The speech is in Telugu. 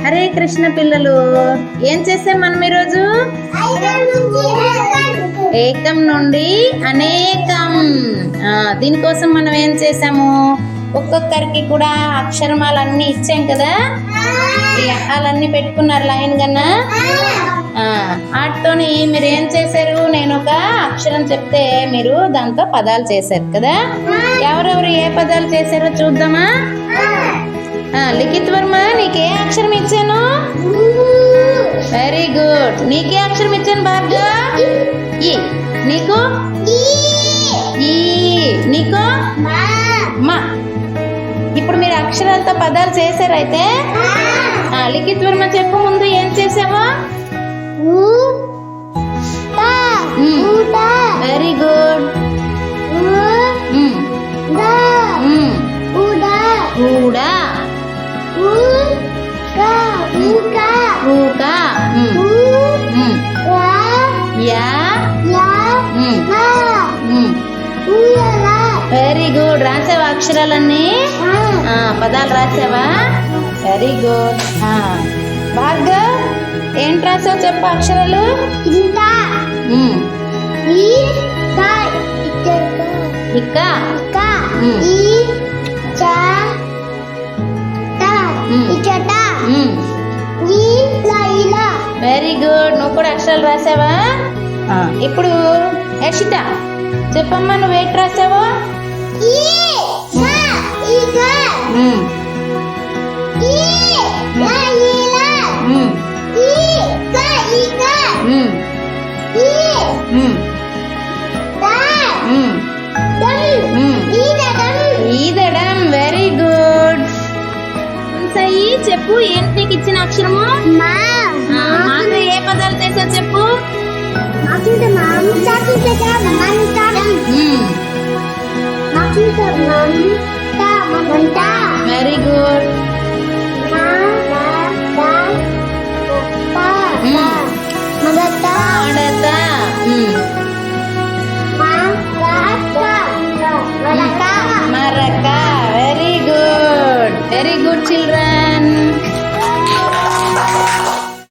హరే కృష్ణ పిల్లలు, ఏం చేసాం మనం ఈరోజు? ఏకం నుండి అనేకం. దీనికోసం మనం ఏం చేసాము? ఒక్కొక్కరికి కూడా అక్షరమాలన్నీ ఇచ్చాం కదా. ఈ అక్షరాలన్నీ పెట్టుకున్నారు లైన్ కన్నా. వాటితోని మీరు ఏం చేశారు? నేను ఒక అక్షరం చెప్తే మీరు దాంతో పదాలు చేశారు కదా. ఎవరెవరు ఏ పదాలు చేశారో చూద్దామా? లిఖిత్ వర్మ, నీకే అక్షరం ఇచ్చాను? Very good. నీకే అక్షరం ఇచ్చాను భార్గవ్? ఈ. నీకు? ఈ. నీకు? మా. ఇప్పుడు మీరు అక్షరాలతో పదాలు చేశారైతే లిఖిత్ వర్మ చెప్పు, ముందు ఏం చేసావో? Very good. కూడా. Very good. రాసావా అక్షరాలన్నీ? పదాలు రాసావా? Very good. భార్గవ్, ఏంటి రాసావు చెప్పు అక్షరాలు? ఇక్క. Very good. నువ్వు కూడా అక్షరాలు రాసావా? ఇప్పుడు యక్షిత చెప్పమ్మా, నువ్వేంటి రాసావో? ఈదడం. Very good. సై చెప్పు, ఏంటి నీకు ఇచ్చిన అక్షరము? మాతో ఏ పదాలు చేసావు చెప్పు? Very good.